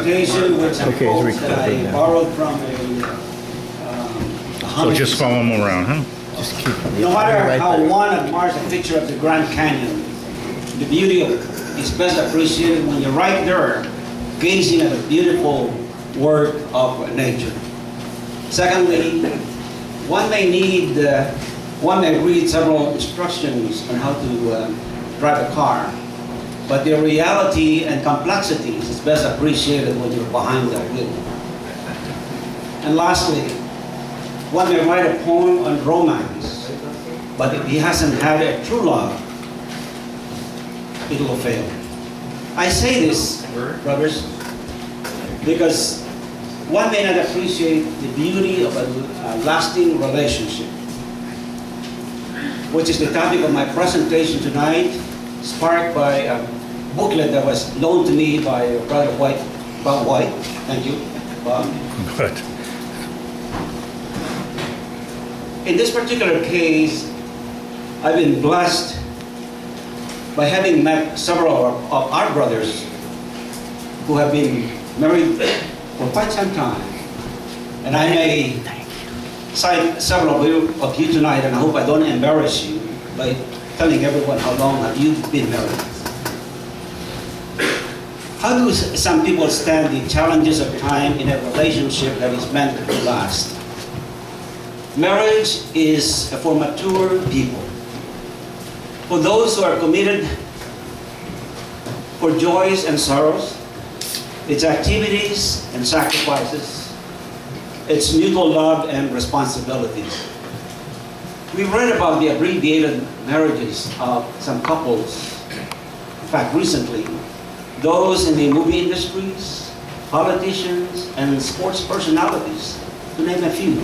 presentation with some quotes that I borrowed from So just follow them around, huh? Just keep no matter how one admires a picture of the Grand Canyon, the beauty of it is best appreciated when you're right there, gazing at a beautiful work of nature. Secondly, one may read several instructions on how to drive a car, but the reality and complexities is best appreciated when you're behind the wheel. And lastly, one may write a poem on romance, but if he hasn't had a true love, it will fail. I say this, brothers, because one may not appreciate the beauty of a lasting relationship, which is the topic of my presentation tonight, sparked by a booklet that was loaned to me by Brother White, Bob White. Thank you, Bob. Good. In this particular case, I've been blessed by having met several of our brothers who have been married for quite some time. And I may cite several of you tonight, and I hope I don't embarrass you by telling everyone how long have you been married. How do some people stand the challenges of time in a relationship that is meant to last? Marriage is for mature people. For those who are committed for joys and sorrows, its activities and sacrifices, its mutual love and responsibilities. We read about the abbreviated marriages of some couples, in fact recently, those in the movie industries, politicians, and sports personalities, to name a few.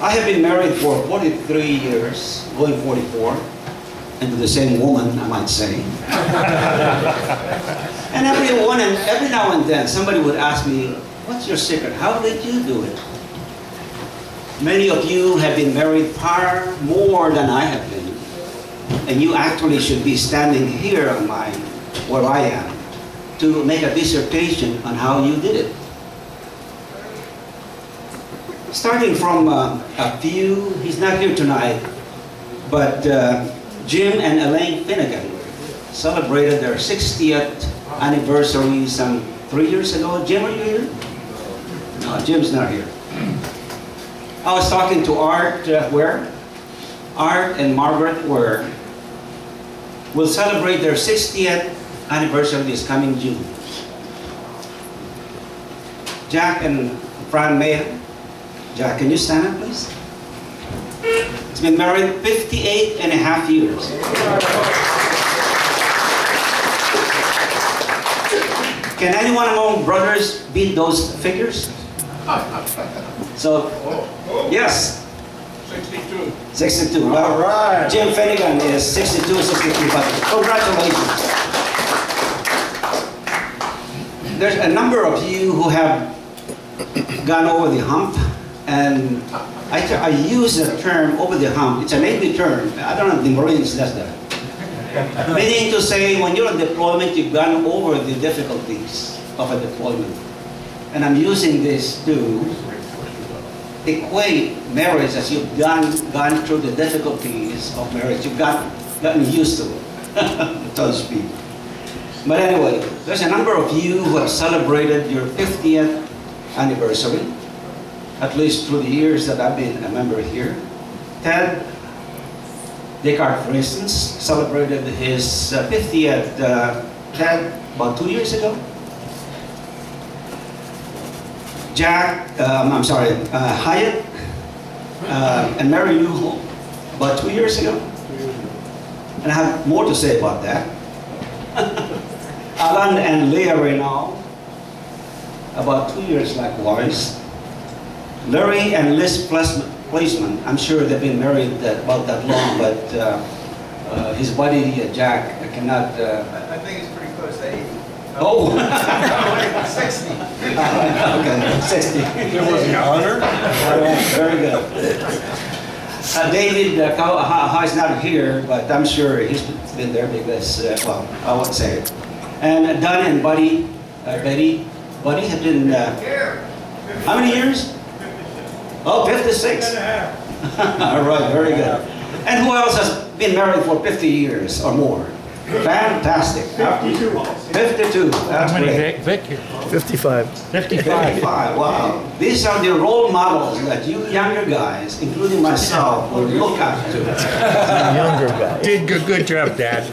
I have been married for 43 years, going 44, and to the same woman, I might say. And every now and then, somebody would ask me, what's your secret? How did you do it? Many of you have been married far more than I have been. And you actually should be standing here on where I am to make a dissertation on how you did it. Starting from a few, he's not here tonight, but Jim and Elaine Finnegan celebrated their 60th anniversary some 3 years ago. Jim, are you here? No, Jim's not here. I was talking to Art, Art and Margaret will celebrate their 60th anniversary this coming June. Jack and Fran Mayer. Jack, can you stand up, please? He's been married 58 and a half years. Can anyone among brothers beat those figures? So, yes. 62. 62. Well, all right. Jim Finnegan is 62, 63. But congratulations. There's a number of you who have gone over the hump. And I use the term over the hump. It's a Navy term. I don't know if the Marines does that. Meaning to say when you're on deployment, you've gone over the difficulties of a deployment. And I'm using this to equate marriage as you've gone through the difficulties of marriage. You've gotten used to it, so to speak. But anyway, there's a number of you who have celebrated your 50th anniversary. At least through the years that I've been a member here. Ted Descartes, for instance, celebrated his 50th, Ted, about 2 years ago. Jack, Hyatt and Mary Lou about 2 years ago. And I have more to say about that. Alan and Leah Reynal, about 2 years likewise. Larry and Liz Placeman, I'm sure they've been married about that long, but his buddy Jack cannot... I think it's pretty close to 80. Oh! 60. Okay, 60. It was an honor. Very good. David is not here, but I'm sure he's been there because, well, I won't say it. And Don and Buddy have been, how many years? Oh, 56. All right, very good. And who else has been married for 50 years or more? Fantastic. 52. 52. That's How many, great. Vic? 55. 55. 55. Wow. These are the role models that you younger guys, including myself, will look up to. Younger guy. Did good job, Dad.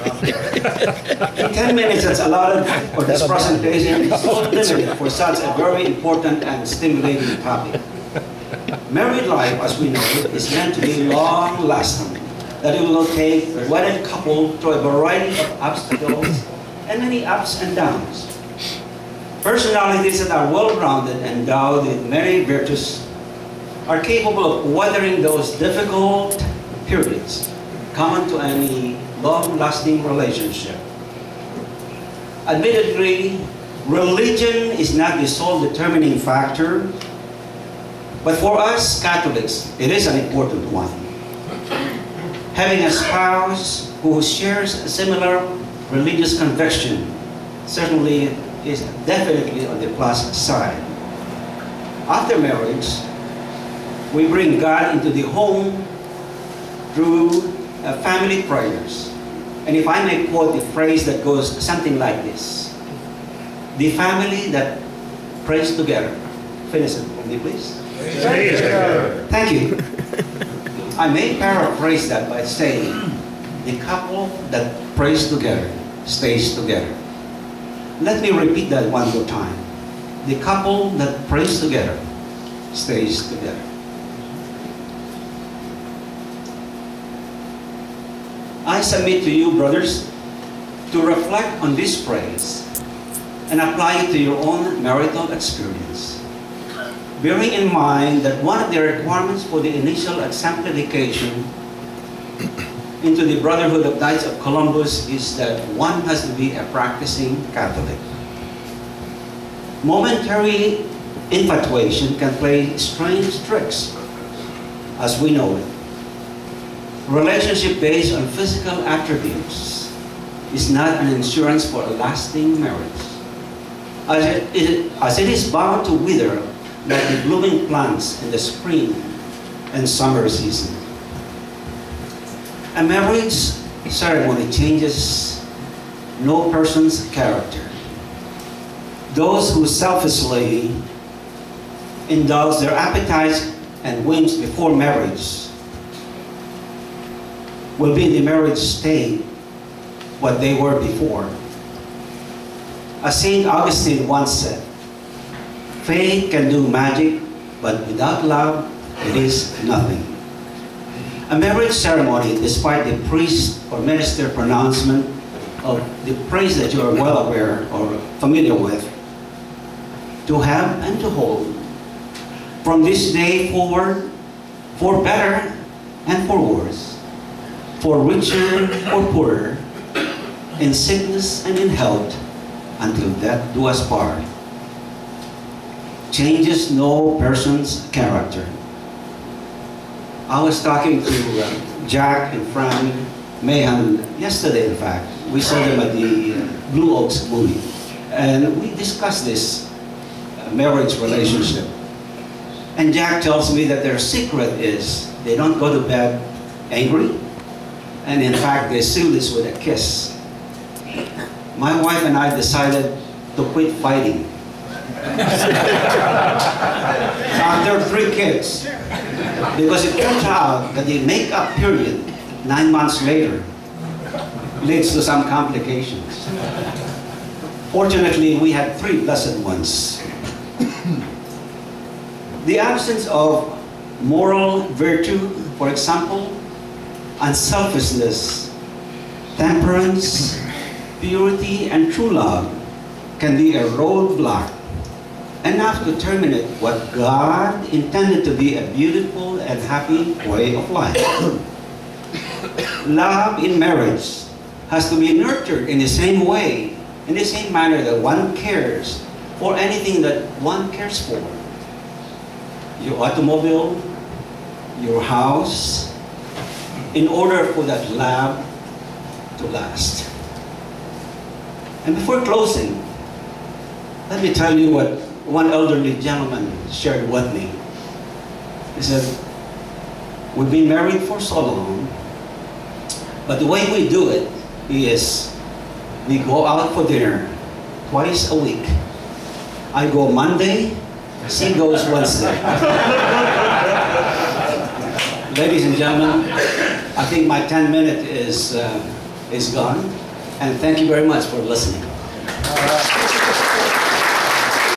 In 10 minutes that's allotted for this presentation is so limited for such a very important and stimulating topic. Married life, as we know, is meant to be long-lasting, that it will take a wedded couple through a variety of obstacles and many ups and downs. Personalities that are well-rounded and endowed with many virtues are capable of weathering those difficult periods common to any long-lasting relationship. Admittedly, religion is not the sole determining factor, but for us Catholics, it is an important one. Having a spouse who shares a similar religious conviction certainly is definitely on the plus side. After marriage, we bring God into the home through family prayers. And if I may quote the phrase that goes something like this: the family that prays together. Finish it for me, please. Thank you. I may paraphrase that by saying, the couple that prays together stays together. Let me repeat that one more time. The couple that prays together stays together. I submit to you, brothers, to reflect on this phrase and apply it to your own marital experience, bearing in mind that one of the requirements for the initial exemplification into the Brotherhood of Knights of Columbus is that one has to be a practicing Catholic. Momentary infatuation can play strange tricks, as we know it. Relationship based on physical attributes is not an insurance for a lasting marriage, as it is bound to wither like the blooming plants in the spring and summer season. A marriage ceremony changes no person's character. Those who selfishly indulge their appetites and whims before marriage will be in the marriage state what they were before. As St. Augustine once said, faith can do magic, but without love, it is nothing. A marriage ceremony, despite the priest or minister pronouncement of the praise that you are well aware or familiar with, to have and to hold, from this day forward, for better and for worse, for richer or poorer, in sickness and in health, until death do us part, changes no person's character. I was talking to Jack and Fran Mahan yesterday, in fact. We saw them at the Blue Oaks movie. And we discussed this marriage relationship. And Jack tells me that their secret is they don't go to bed angry. And in fact, they seal this with a kiss. My wife and I decided to quit fighting. After 3 kids. Because it turns out that the make-up period, 9 months later, leads to some complications. Fortunately, we had 3 blessed ones. The absence of moral virtue, for example, unselfishness, temperance, purity, and true love can be a roadblock enough to terminate what God intended to be a beautiful and happy way of life. Love in marriage has to be nurtured in the same way, in the same manner that one cares for anything that one cares for. Your automobile, your house, in order for that love to last. And before closing, let me tell you what one elderly gentleman shared with me. He said, we've been married for so long, but the way we do it is we go out for dinner twice a week. I go Monday, she goes Wednesday. Ladies and gentlemen, I think my 10 minutes is gone, and thank you very much for listening.